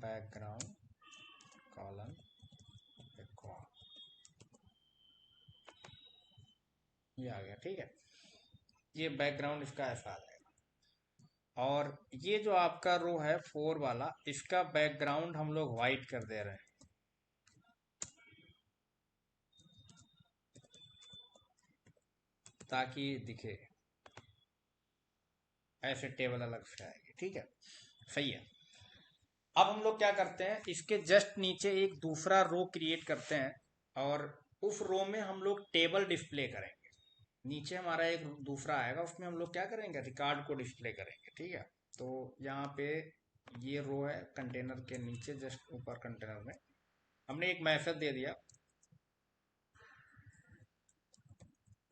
बैकग्राउंड कॉलन एक्वा, ये आ गया, ठीक है। ये बैकग्राउंड इसका ऐसा आ जाएगा, और ये जो आपका रो है 4 वाला, इसका बैकग्राउंड हम लोग वाइट कर दे रहे हैं, ताकि दिखे, ऐसे टेबल अलग से आएगी, ठीक है, सही है। अब हम लोग क्या करते हैं, इसके जस्ट नीचे एक दूसरा रो क्रिएट करते हैं, और उस रो में हम लोग टेबल डिस्प्ले करेंगे। नीचे हमारा एक दूसरा आएगा, उसमें हम लोग क्या करेंगे, रिकॉर्ड को डिस्प्ले करेंगे, ठीक है। तो यहाँ पे ये रो है, कंटेनर के नीचे जस्ट ऊपर कंटेनर में हमने एक मैसेज दे दिया,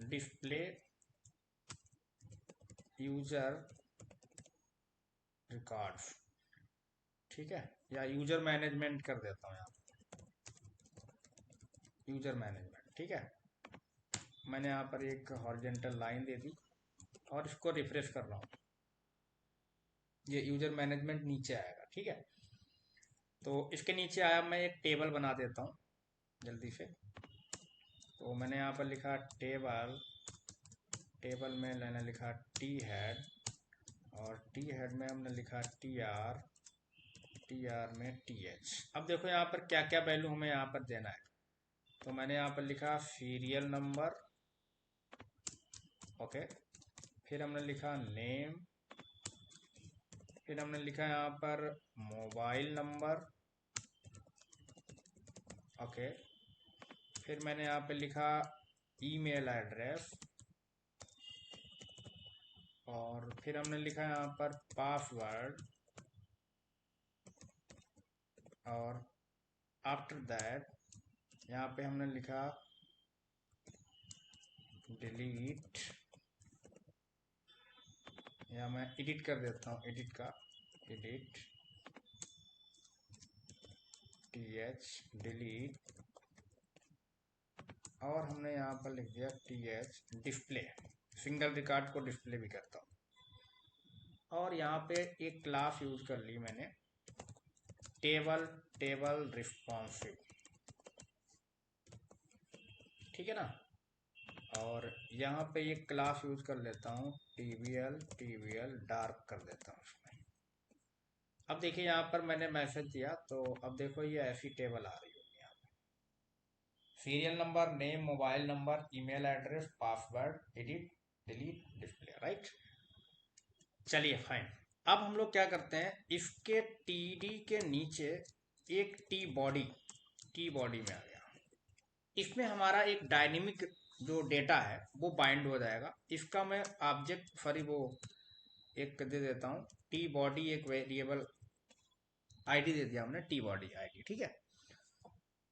डिस्प्ले यूजर रिकॉर्ड्स, ठीक है, या यूजर मैनेजमेंट कर देता हूँ यहाँ, यूजर मैनेजमेंट, ठीक है। मैंने यहाँ पर एक हॉरिजॉन्टल लाइन दे दी और इसको रिफ्रेश कर रहा हूँ, ये यूजर मैनेजमेंट नीचे आएगा, ठीक है। तो इसके नीचे आया, मैं एक टेबल बना देता हूँ जल्दी से। तो मैंने यहाँ पर लिखा टेबल, टेबल में मैंने लिखा टी हेड, और टी हेड में हमने लिखा टी आर, टी आर में टी एच। अब देखो यहाँ पर क्या क्या वैल्यू हमें यहाँ पर देना है। तो मैंने यहाँ पर लिखा सीरियल नंबर, ओके, फिर हमने लिखा नेम, फिर हमने लिखा यहाँ पर मोबाइल नंबर, ओके, फिर मैंने यहाँ पे लिखा ईमेल एड्रेस, और फिर हमने लिखा यहाँ पर पासवर्ड, और आफ्टर दैट यहाँ पे हमने लिखा डिलीट, या मैं एडिट कर देता हूँ, एडिट का एडिट, टी एच डिलीट, और हमने यहाँ पर लिख दिया T H display, single record को डिस्प्ले भी करता हूँ। और यहाँ पे एक क्लास यूज कर ली मैंने, टेबल, टेबल रिस्पॉन्सिव, ठीक है ना। और यहाँ पे एक क्लास यूज कर लेता हूँ टीवीएल, टीवीएल डार्क कर देता हूँ उसमें। अब देखिए यहाँ पर मैंने मैसेज दिया, तो अब देखो ये ऐसी टेबल आ रही होगी यहाँ पे, serial number, name, mobile number, email address, password, edit, delete, display, right. चलिए फाइन। अब हम लोग क्या करते हैं, इसके टीडी के नीचे एक टी बॉडी, टी बॉडी में आ गया, इसमें हमारा एक डायनेमिक जो डेटा है वो बाइंड हो जाएगा। इसका मैं ऑब्जेक्ट सॉरी वो एक दे देता हूँ, टी बॉडी, एक वेरिएबल आईडी दे दिया हमने, टी बॉडी आईडी, ठीक है।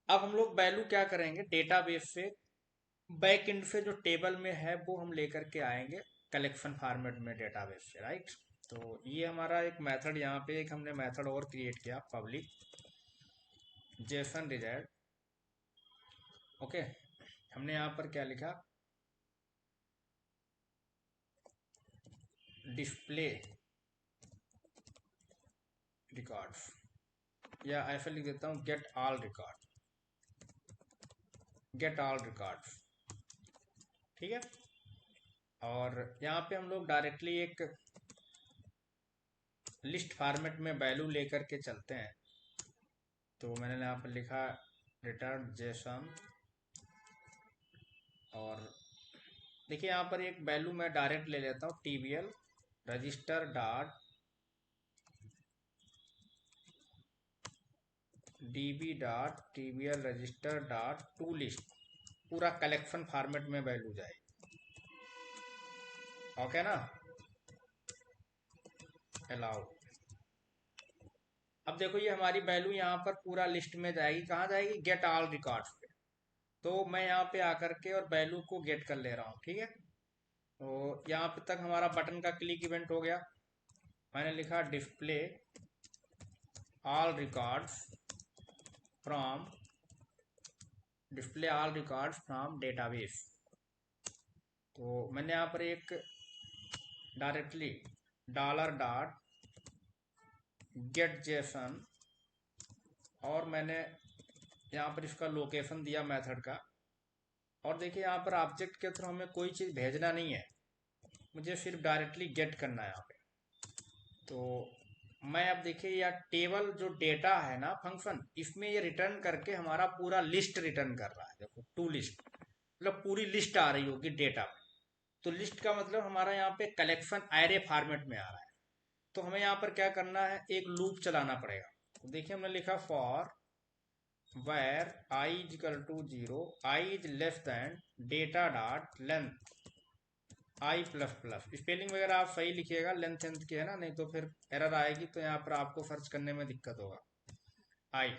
अब हम लोग वैल्यू क्या करेंगे, डेटाबेस से बैक एंड से जो टेबल में है वो हम लेकर के आएंगे कलेक्शन फॉर्मेट में डेटाबेस से, राइट। तो ये हमारा एक मेथड, यहाँ पे एक हमने मेथड और क्रिएट किया, पब्लिक जेसन रिजल्ट, ओके। हमने यहाँ पर क्या लिखा, डिस्प्ले रिकॉर्ड्स, या ऐसा लिख देता हूँ get all record, get all records, ठीक है। और यहाँ पे हम लोग डायरेक्टली एक लिस्ट फॉर्मेट में वैल्यू लेकर के चलते हैं, तो मैंने यहाँ पर लिखा रिटर्न जेसन। और देखिए यहाँ पर एक वैल्यू मैं डायरेक्ट ले लेता हूँ, TBL register dot DB dot TBL register dot to list, पूरा कलेक्शन फॉर्मेट में वैल्यू जाएगी। ओके ना, अलाउ। अब देखो ये हमारी वैल्यू यहाँ पर पूरा लिस्ट में जाएगी, कहाँ जाएगी, गेट ऑल रिकॉर्ड्स पे। तो मैं यहाँ पे आकर के और वैल्यू को गेट कर ले रहा हूँ, ठीक है। तो यहाँ पे तक हमारा बटन का क्लिक इवेंट हो गया। मैंने लिखा display all records from database. तो मैंने यहाँ पर एक directly dollar dot gate Jason, और मैंने यहाँ पर इसका लोकेशन दिया मेथड का। और देखिए यहाँ पर ऑब्जेक्ट के थ्रू हमें कोई चीज़ भेजना नहीं है, मुझे सिर्फ डायरेक्टली गेट करना है यहाँ पे। तो मैं अब देखिए यह टेबल जो डेटा है ना फंक्शन, इसमें ये रिटर्न करके हमारा पूरा लिस्ट रिटर्न कर रहा है। देखो टू लिस्ट मतलब पूरी लिस्ट आ रही होगी डेटा में। तो लिस्ट का मतलब हमारा यहाँ पे कलेक्शन एरे फॉर्मेट में आ रहा है। तो हमें यहाँ पर क्या करना है, एक लूप चलाना पड़ेगा। तो देखिए हमने लिखा for where I is equal to 0, I is less than data dot length I plus plus. Spelling वगैरह आप सही लिखिएगा, लेंथ एंथ की है ना, नहीं तो फिर एरर आएगी, तो यहाँ पर आपको सर्च करने में दिक्कत होगा। आई।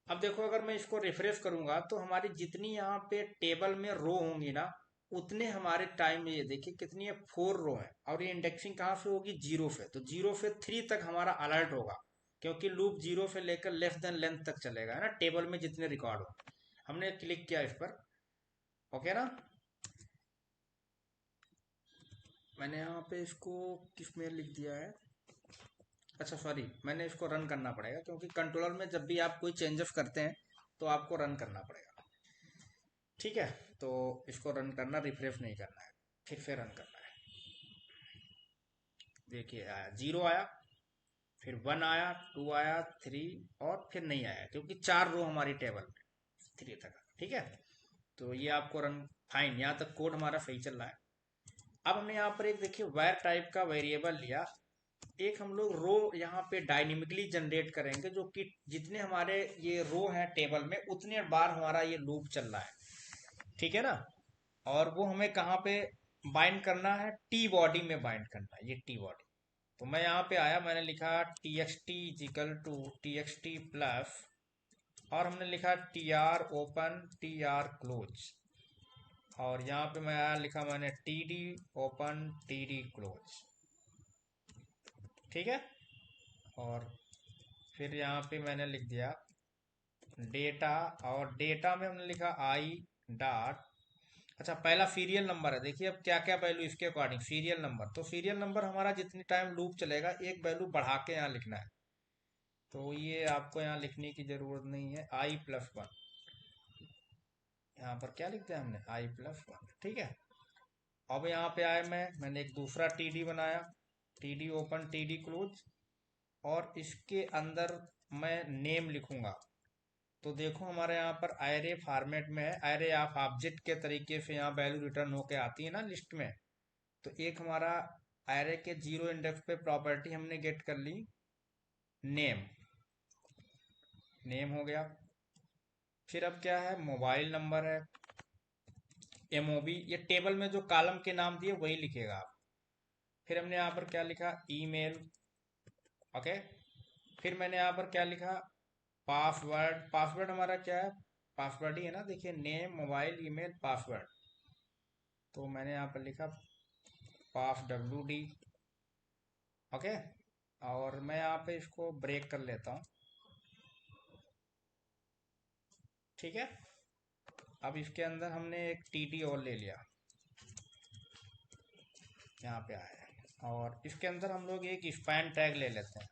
अब देखो अगर मैं इसको रिफ्रेश करूंगा तो हमारी जितनी यहाँ पे टेबल में रो होंगी ना, उतने हमारे टाइम में ये देखिए कितनी है, 4 रो है। और ये इंडेक्सिंग कहाँ से होगी, 0 से। तो 0 से 3 तक हमारा अलर्ट होगा, क्योंकि लूप 0 से लेकर लेस देन लेंथ तक चलेगा, है ना, टेबल में जितने रिकॉर्ड हो। हमने क्लिक किया इस पर, ओके ना। मैंने यहाँ पे इसको किस में लिख दिया है, अच्छा सॉरी, मैंने इसको रन करना पड़ेगा, क्योंकि कंट्रोलर में जब भी आप कोई चेंजेस करते हैं तो आपको रन करना पड़ेगा, ठीक है। तो इसको रन करना, रिफ्रेश नहीं करना है, फिर से रन करना है। देखिए आया 0 आया, फिर 1 आया, 2 आया, 3, और फिर नहीं आया, क्योंकि 4 रो हमारी टेबल में 3 तक, ठीक है। तो ये आपको रन, फाइन, यहाँ तक कोड हमारा सही चल रहा है। अब हमने यहाँ पर एक देखिए वायर टाइप का वेरिएबल लिया, एक हम लोग रो यहाँ पे डायनेमिकली जनरेट करेंगे, जो कि जितने हमारे ये रो हैं टेबल में, उतने बार हमारा ये लूप चल रहा है, ठीक है ना। और वो हमें कहाँ पे बाइंड करना है, टी बॉडी में बाइंड करना है, ये टी बॉडी। तो मैं यहाँ पे आया, मैंने लिखा txt is equal to txt plus, और हमने लिखा tr ओपन tr क्लोज। और यहाँ पे मैं आया, लिखा मैंने td ओपन td क्लोज, ठीक है। और फिर यहाँ पे मैंने लिख दिया डेटा, और डेटा में हमने लिखा आई डॉट, अच्छा पहला सीरियल नंबर है। देखिए अब क्या क्या वैल्यू इसके अकॉर्डिंग, सीरियल नंबर, तो सीरियल नंबर हमारा जितनी टाइम लूप चलेगा एक वैल्यू बढ़ा के यहाँ लिखना है। तो ये आपको यहाँ लिखने की जरूरत नहीं है, आई प्लस वन। यहाँ पर क्या लिख दिया हमने, आई प्लस वन, ठीक है। अब यहाँ पे आए, मैंने एक दूसरा टीडी बनाया, टीडी ओपन टीडी क्लोज, और इसके अंदर मैं नेम लिखूंगा। तो देखो हमारे यहाँ पर एरे फॉर्मेट में है, एरे ऑफ ऑब्जेक्ट के तरीके से यहाँ वैल्यू रिटर्न होके आती है ना लिस्ट में। तो एक हमारा एरे के 0 इंडेक्स पे प्रॉपर्टी हमने गेट कर ली, नेम, नेम हो गया। फिर अब क्या है, मोबाइल नंबर है, एमओबी, ये टेबल में जो कॉलम के नाम दिए वही लिखेगा आप। फिर हमने यहाँ पर क्या लिखा, ईमेल, ओके। फिर मैंने यहाँ पर क्या लिखा, पासवर्ड, पासवर्ड हमारा क्या है, पासवर्ड ही है ना, देखिए नेम मोबाइल ईमेल पासवर्ड। तो मैंने यहाँ पर लिखा पास WD, ओके। और मैं यहाँ पे इसको ब्रेक कर लेता हूँ, ठीक है। अब इसके अंदर हमने एक TD और ले लिया, यहाँ पे आया है। और इसके अंदर हम लोग एक स्पैन टैग ले लेते हैं,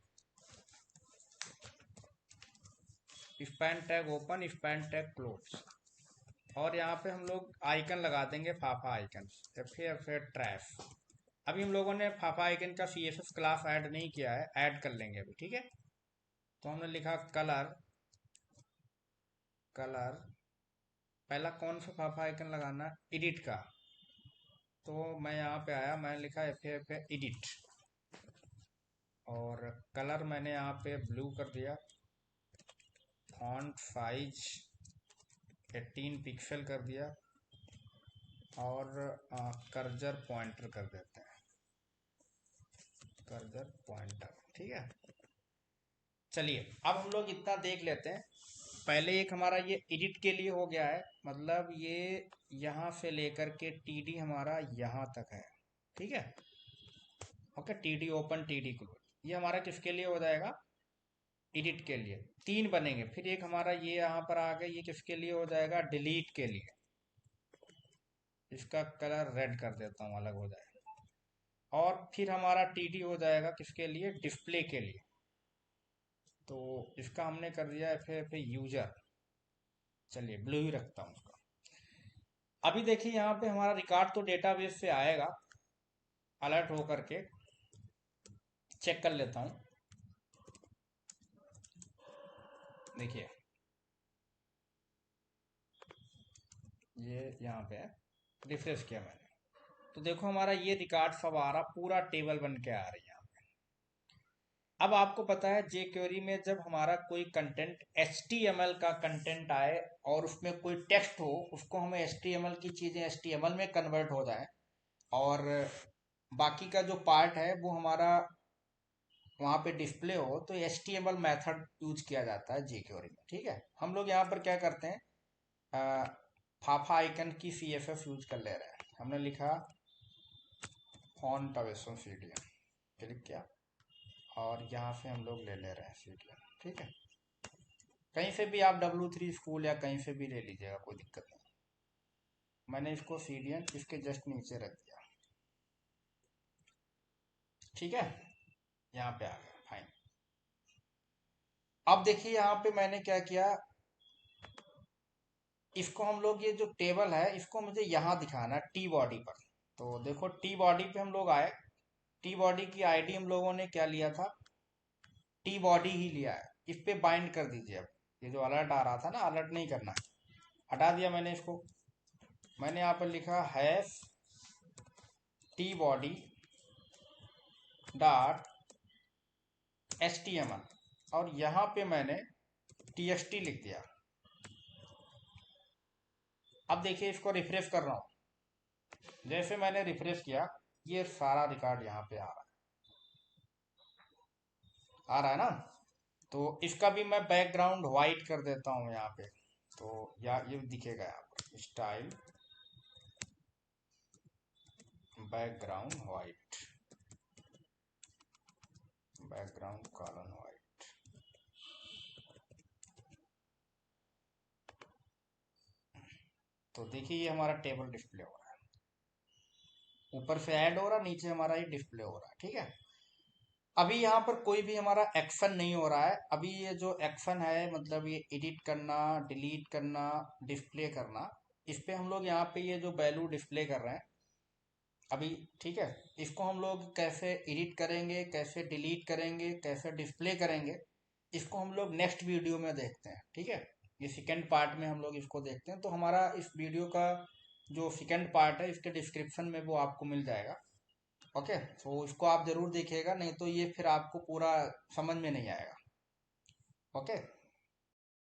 span tag open span tag close. और यहाँ पे हम लोग आइकन लगा देंगे, फाफा आइकन, फिर ट्रैश। अभी हम लोगों ने फाफा आइकन का CSS क्लास ऐड नहीं किया है, ऐड कर लेंगे अभी, ठीक है। तो हमने लिखा कलर कलर, पहला कौन सा फाफा आइकन लगाना, एडिट का। तो मैं यहाँ पे आया, मैंने लिखा एफ एडिट, और कलर मैंने यहाँ पे ब्लू कर दिया, फॉन्ट साइज 18 पिक्सल कर दिया, और कर्जर पॉइंटर कर देते हैं, कर्जर पॉइंटर, ठीक है। चलिए अब हम लोग इतना देख लेते हैं। पहले एक हमारा ये एडिट के लिए हो गया है, मतलब ये यहाँ से लेकर के टीडी हमारा यहाँ तक है, ठीक है। Okay, TD open, TD close, ये हमारा किसके लिए हो जाएगा, एडिट के लिए। तीन बनेंगे, फिर एक हमारा ये यहाँ पर आ गया, ये किसके लिए हो जाएगा, डिलीट के लिए। इसका कलर रेड कर देता हूँ, अलग हो जाएगा। और फिर हमारा टीडी हो जाएगा किसके लिए, डिस्प्ले के लिए। तो इसका हमने कर दिया एफ यूजर, चलिए ब्लू ही रखता हूँ उसका। अभी देखिए यहाँ पे हमारा रिकॉर्ड तो डेटाबेस से आएगा, अलर्ट हो करके चेक कर लेता हूँ। देखिए ये यहाँ पे है, रिफ्रेश किया मैंने, तो देखो हमारा ये रिकॉर्ड सब आ रहा, पूरा टेबल बन के आ रही है यहाँ पे। अब आपको पता है जे क्वेरी में जब हमारा कोई कंटेंट HTML का कंटेंट आए और उसमें कोई टेक्स्ट हो, उसको हमें HTML की चीजें HTML में कन्वर्ट हो जाए, और बाकी का जो पार्ट है वो हमारा वहाँ पे डिस्प्ले हो, तो HTML मेथड यूज किया जाता है jQuery में, ठीक है। हम लोग यहाँ पर क्या करते हैं, फाफा आइकन की CSS यूज कर ले रहे हैं। हमने लिखा फॉन्ट अवेसन CDN, क्लिक किया, और यहाँ से हम लोग ले रहे हैं CDN, ठीक है। कहीं से भी आप W3 स्कूल या कहीं से भी ले लीजिएगा, कोई दिक्कत नहीं। मैंने इसको CDN इसके जस्ट नीचे रख दिया, ठीक है, यहाँ पे आ गया, फाइन। अब देखिए यहाँ पे मैंने क्या किया, इसको हम लोग, ये जो टेबल है इसको मुझे यहाँ दिखाना है टी बॉडी पर। तो देखो टी बॉडी पे हम लोग आए, टी बॉडी की आईडी हम लोगों ने क्या लिया था, टी बॉडी ही लिया है। इस पे बाइंड कर दीजिए। अब ये जो अलर्ट आ रहा था ना, अलर्ट नहीं करना है, हटा दिया मैंने इसको। मैंने यहाँ पर लिखा hash T body dot HTML, और यहाँ पे मैंने TXT लिख दिया। अब देखिए इसको रिफ्रेश कर रहा हूँ, जैसे मैंने रिफ्रेश किया ये सारा रिकॉर्ड यहाँ पे आ रहा है ना। तो इसका भी मैं बैकग्राउंड व्हाइट कर देता हूँ यहाँ पे, तो ये दिखेगा यहाँ पर, style background white, background colon white. तो देखिए ये हमारा टेबल डिस्प्ले हो रहा है, ऊपर से ऐड हो रहा, नीचे हमारा ये डिस्प्ले हो रहा है, ठीक है। अभी यहाँ पर कोई भी हमारा एक्शन नहीं हो रहा है। अभी ये जो एक्शन है, मतलब ये एडिट करना, डिलीट करना, डिस्प्ले करना, इस पे हम लोग यहाँ पे ये जो वैल्यू डिस्प्ले कर रहे हैं अभी, ठीक है। इसको हम लोग कैसे एडिट करेंगे, कैसे डिलीट करेंगे, कैसे डिस्प्ले करेंगे, इसको हम लोग नेक्स्ट वीडियो में देखते हैं, ठीक है। ये सेकेंड पार्ट में हम लोग इसको देखते हैं। तो हमारा इस वीडियो का जो सेकेंड पार्ट है, इसके डिस्क्रिप्शन में वो आपको मिल जाएगा, ओके। तो इसको आप जरूर देखिएगा, नहीं तो ये फिर आपको पूरा समझ में नहीं आएगा, ओके।